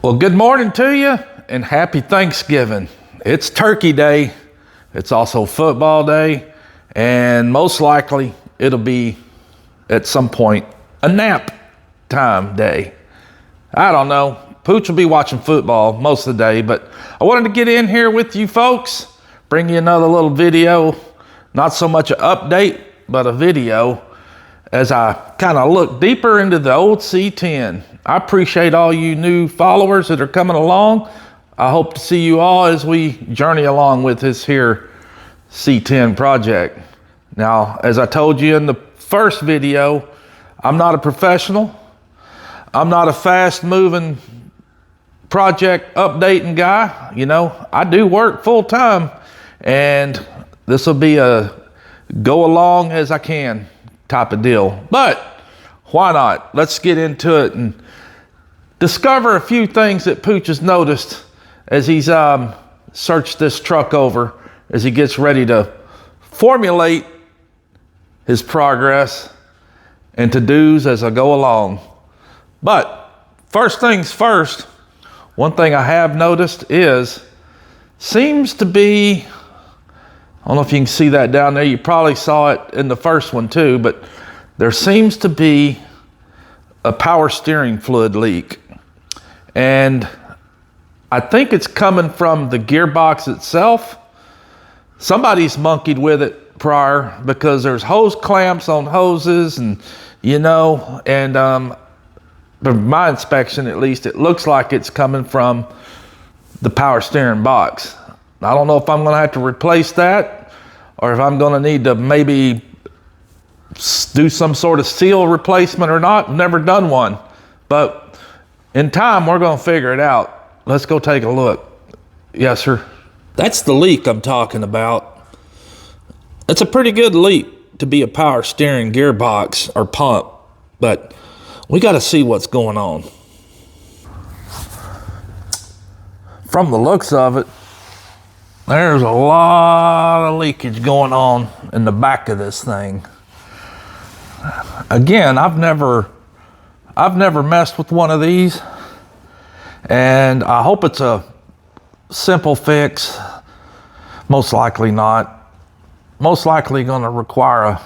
Well, good morning to you and happy Thanksgiving. It's Turkey Day. It's also football day, and most likely it'll be at some point a nap time day. I don't know. Pooch will be watching football most of the day, but I wanted to get in here with you folks, bring you another little video, not so much an update, but a video as I kind of look deeper into the old C10. I appreciate all you new followers that are coming along. I hope to see you all as we journey along with this here C10 project. Now, as I told you in the first video, I'm not a professional. I'm not a fast moving project updating guy. You know, I do work full time, and this will be a go along as I can type of deal. But why not? Let's get into it and discover a few things that Pooch has noticed as he's searched this truck over, as he gets ready to formulate his progress and to-dos as I go along. But first things first, one thing I have noticed is, seems to be, I don't know if you can see that down there, you probably saw it in the first one too, but there seems to be a power steering fluid leak. And I think it's coming from the gearbox itself. Somebody's monkeyed with it prior, because there's hose clamps on hoses, and you know, and from my inspection at least, it looks like it's coming from the power steering box. I don't know if I'm gonna have to replace that, or if I'm gonna need to maybe do some sort of seal replacement or not. I've never done one, but in time, we're gonna figure it out. Let's go take a look. Yes, sir. That's the leak I'm talking about. It's a pretty good leak to be a power steering gearbox or pump, but we gotta see what's going on. From the looks of it, there's a lot of leakage going on in the back of this thing. Again, I've never messed with one of these, and I hope it's a simple fix. Most likely not. Most likely going to require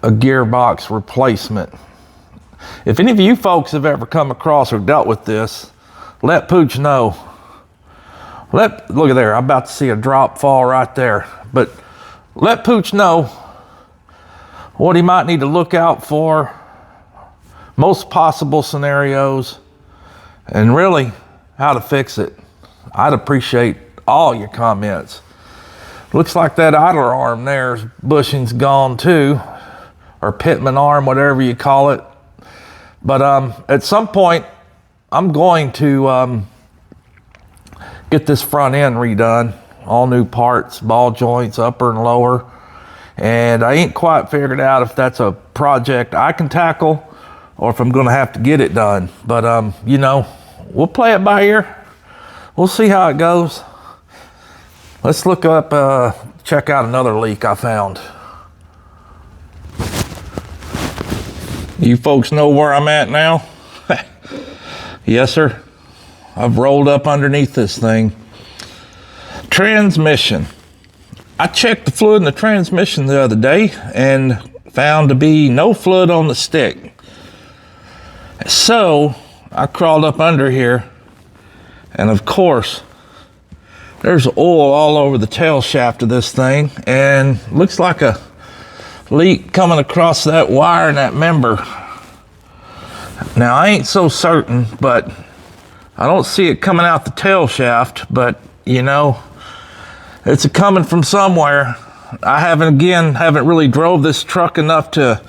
a gearbox replacement. If any of you folks have ever come across or dealt with this, let Pooch know. Look at there, I'm about to see a drop fall right there, but let Pooch know what he might need to look out for, most possible scenarios, and really how to fix it. I'd appreciate all your comments. Looks like that idler arm there's bushing's gone too, or pitman arm, whatever you call it. But at some point, I'm going to get this front end redone, all new parts, ball joints, upper and lower. And I ain't quite figured out if that's a project I can tackle or if I'm gonna have to get it done. But you know, we'll play it by ear. We'll see how it goes. Let's look up, check out another leak I found. You folks know where I'm at now? Yes, sir. I've rolled up underneath this thing. Transmission. I checked the fluid in the transmission the other day and found to be no fluid on the stick. So I crawled up under here, and of course, there's oil all over the tail shaft of this thing, and looks like a leak coming across that wire and that member. Now, I ain't so certain, but I don't see it coming out the tail shaft, but you know, it's coming from somewhere. I haven't really drove this truck enough to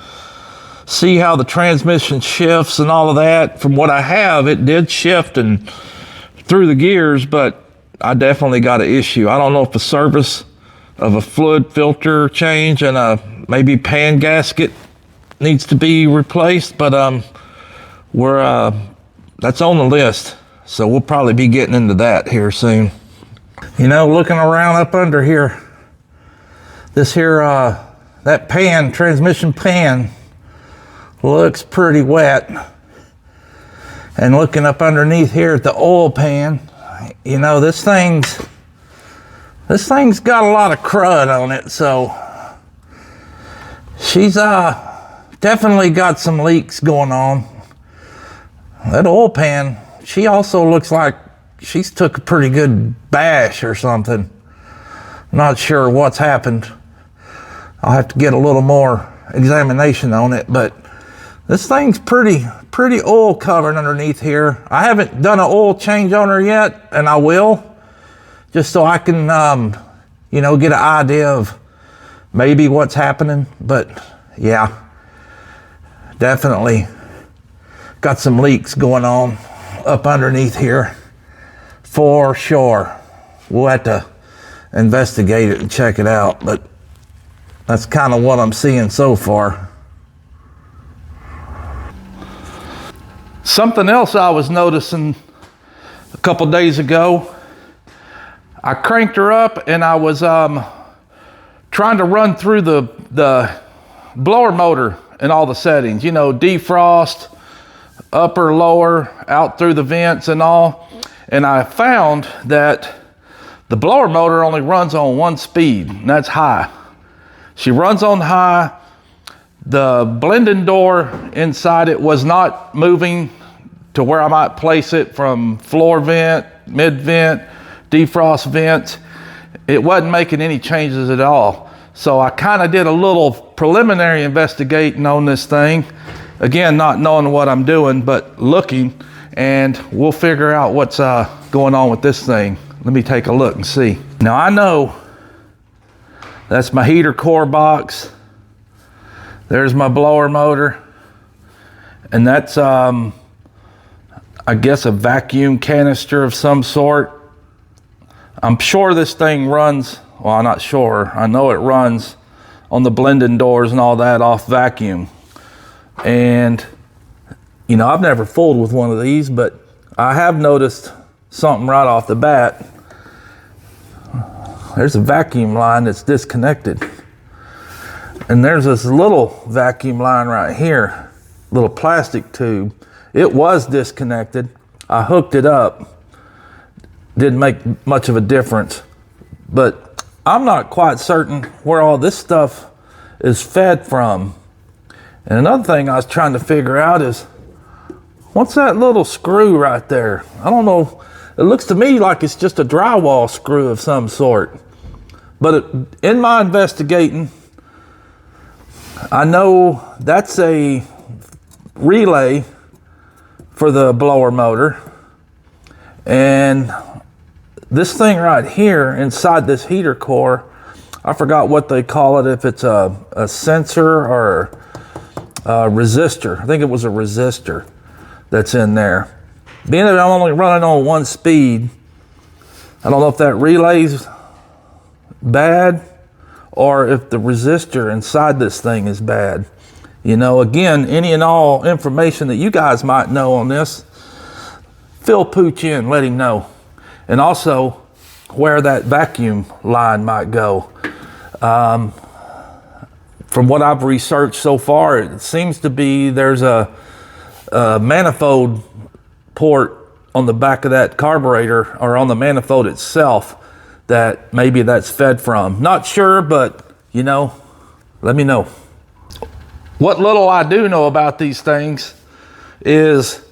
see how the transmission shifts and all of that. From what I have, it did shift and through the gears, but I definitely got an issue. I don't know if the service of a fluid filter change and a maybe pan gasket needs to be replaced, but that's on the list. So we'll probably be getting into that here soon. You know, looking around up under here, this here, that pan, transmission pan, looks pretty wet. And looking up underneath here at the oil pan, you know, this thing's got a lot of crud on it, so she's definitely got some leaks going on. That oil pan, she also looks like she's took a pretty good bash or something. Not sure what's happened. I'll have to get a little more examination on it, but this thing's pretty oil covered underneath here. I haven't done an oil change on her yet, and I will, just so I can, you know, get an idea of maybe what's happening. But yeah, definitely got some leaks going on up underneath here for sure. We'll have to investigate it and check it out, but that's kind of what I'm seeing so far. Something else I was noticing a couple days ago, I cranked her up and I was trying to run through the blower motor and all the settings, you know, defrost, upper, lower, out through the vents and all. And I found that the blower motor only runs on one speed, and that's high. She runs on high. The blending door inside it was not moving to where I might place it from floor vent, mid vent, defrost vents. It wasn't making any changes at all. So I kind of did a little preliminary investigating on this thing. Again, not knowing what I'm doing, but looking, and we'll figure out what's going on with this thing. Let me take a look and see. Now I know that's my heater core box. There's my blower motor. And that's, I guess, a vacuum canister of some sort. I'm sure this thing runs, well, I'm not sure. I know it runs on the blending doors and all that off vacuum. And, you know, I've never fooled with one of these, but I have noticed something right off the bat. There's a vacuum line that's disconnected. And there's this little vacuum line right here, little plastic tube. It was disconnected. I hooked it up. Didn't make much of a difference. But I'm not quite certain where all this stuff is fed from. And another thing I was trying to figure out is, what's that little screw right there? I don't know. It looks to me like it's just a drywall screw of some sort. But in my investigating, I know that's a relay for the blower motor. And this thing right here inside this heater core, I forgot what they call it, if it's a sensor or a resistor. I think it was a resistor that's in there. Being that I'm only running on one speed, I don't know if that relay's bad or if the resistor inside this thing is bad. You know, again, any and all information that you guys might know on this, fill Pooch in, let him know. And also where that vacuum line might go. From what I've researched so far, it seems to be there's a manifold port on the back of that carburetor, or on the manifold itself, that maybe that's fed from. Not sure, but you know, let me know. What little I do know about these things is,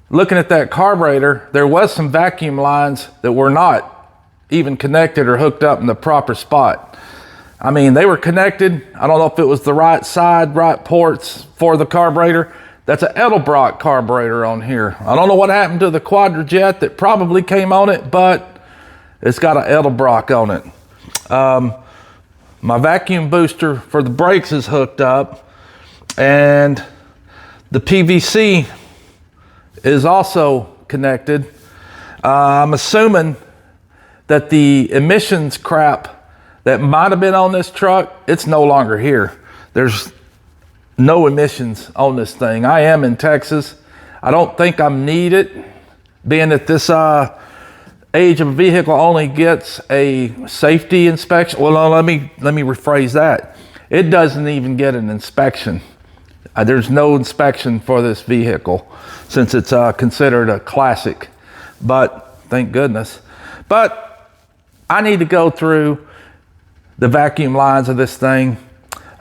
looking at that carburetor, there was some vacuum lines that were not even connected or hooked up in the proper spot. I mean, they were connected. I don't know if it was the right side, right ports for the carburetor. That's an Edelbrock carburetor on here. I don't know what happened to the Quadrajet that probably came on it, but it's got an Edelbrock on it. My vacuum booster for the brakes is hooked up, and the PVC is also connected. I'm assuming that the emissions crap that might have been on this truck, it's no longer here. There's no emissions on this thing. I am in Texas. I don't think I need it, being that this age of a vehicle only gets a safety inspection. Well, no, let me rephrase that. It doesn't even get an inspection. There's no inspection for this vehicle since it's considered a classic, but thank goodness. But I need to go through the vacuum lines of this thing,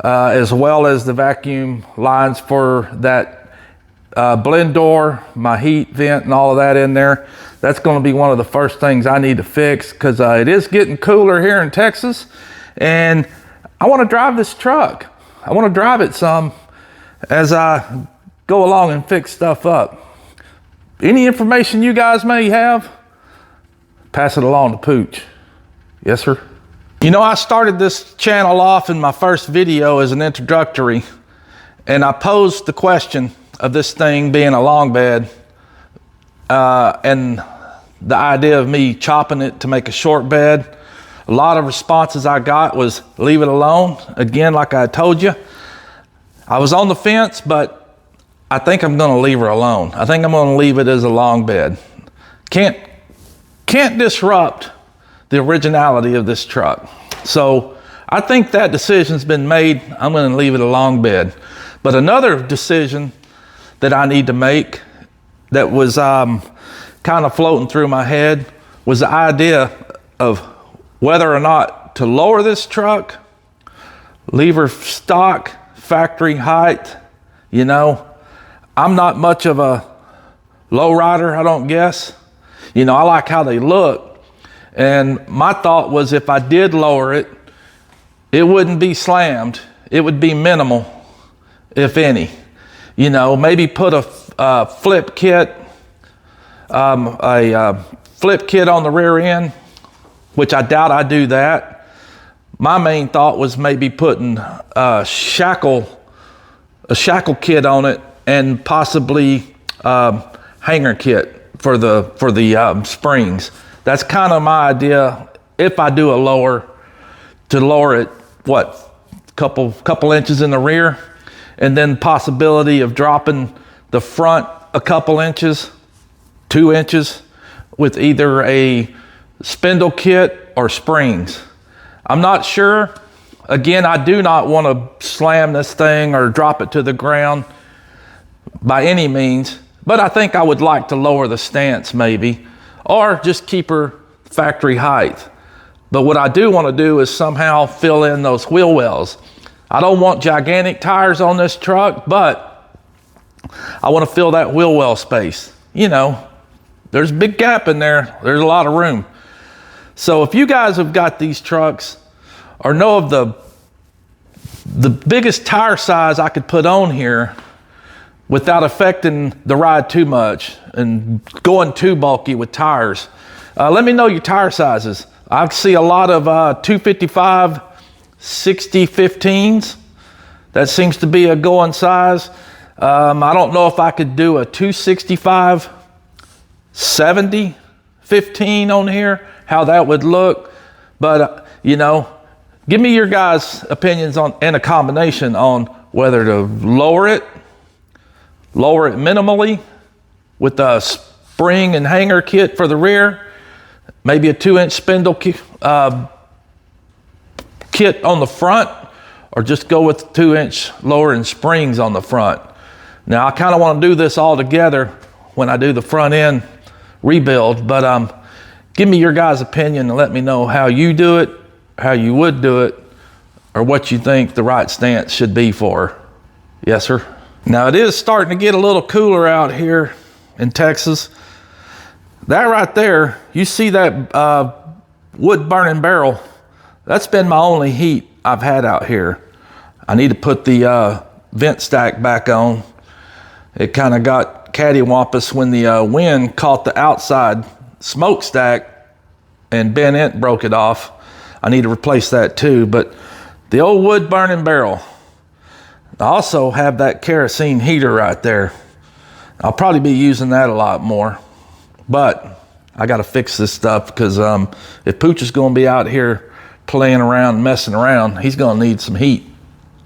as well as the vacuum lines for that blend door, my heat vent and all of that in there. That's going to be one of the first things I need to fix, because it is getting cooler here in Texas, and I want to drive this truck. I want to drive it some as I go along and fix stuff up. Any information you guys may have, pass it along to Pooch. Yes, sir. You know, I started this channel off in my first video as an introductory, and I posed the question of this thing being a long bed, and the idea of me chopping it to make a short bed. A lot of responses I got was leave it alone. Again, like I told you, I was on the fence, but I think I'm gonna leave her alone. I think I'm gonna leave it as a long bed. Can't disrupt the originality of this truck. So I think that decision's been made. I'm gonna leave it a long bed. But another decision that I need to make that was kind of floating through my head was the idea of whether or not to lower this truck, leave her stock, factory height. You know, I'm not much of a low rider, I don't guess. You know, I like how they look. And my thought was, if I did lower it, it wouldn't be slammed. It would be minimal, if any. You know, maybe put a flip kit, flip kit on the rear end, which I doubt I do that. My main thought was maybe putting a shackle kit on it, and possibly hanger kit for the springs. That's kind of my idea. If I do a lower, to lower it, what, couple inches in the rear, and then possibility of dropping the front a couple inches, 2 inches, with either a spindle kit or springs. I'm not sure. Again, I do not want to slam this thing or drop it to the ground by any means, but I think I would like to lower the stance maybe, or just keep her factory height. But what I do want to do is somehow fill in those wheel wells. I don't want gigantic tires on this truck, but I want to fill that wheel well space. You know, there's a big gap in there. There's a lot of room. So if you guys have got these trucks or know of the biggest tire size I could put on here without affecting the ride too much and going too bulky with tires, let me know your tire sizes. I see a lot of 255 60-15s. That seems to be a going size. I don't know if I could do a 265 70-15 on here, how that would look. But you know, give me your guys' opinions on, and a combination on whether to lower it minimally with a spring and hanger kit for the rear, maybe a 2-inch spindle kit on the front, or just go with 2-inch lowering springs on the front. Now I kind of want to do this all together when I do the front end rebuild, but give me your guys' opinion and let me know how you do it, how you would do it, or what you think the right stance should be for her. Yes, sir. Now it is starting to get a little cooler out here in Texas. That right there, you see that wood burning barrel? That's been my only heat I've had out here. I need to put the vent stack back on. It kind of got cattywampus when the wind caught the outside smokestack and bent it, broke it off. I need to replace that too, but the old wood burning barrel. I also have that kerosene heater right there. I'll probably be using that a lot more, but I got to fix this stuff because if Pooch is going to be out here playing around, messing around, he's going to need some heat.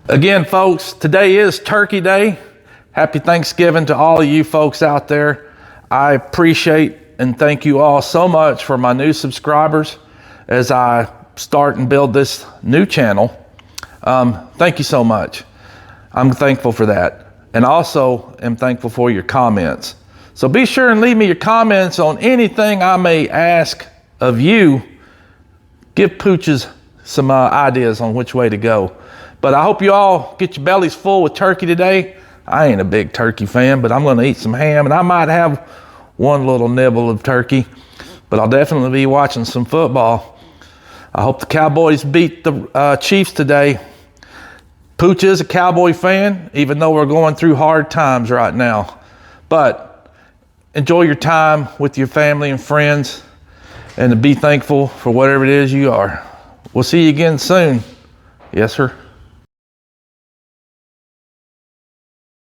Again, folks, today is Turkey Day. Happy Thanksgiving to all of you folks out there. I appreciate and thank you all so much for my new subscribers as I start and build this new channel. Thank you so much. I'm thankful for that. and also am thankful for your comments. So be sure and leave me your comments on anything I may ask of you. Give Pooches some ideas on which way to go. But I hope you all get your bellies full with turkey today. I ain't a big turkey fan, but I'm gonna eat some ham, and I might have one little nibble of turkey, but I'll definitely be watching some football. I hope the Cowboys beat the Chiefs today. Pooch is a Cowboy fan, even though we're going through hard times right now. But enjoy your time with your family and friends, and to be thankful for whatever it is you are. We'll see you again soon. Yes, sir.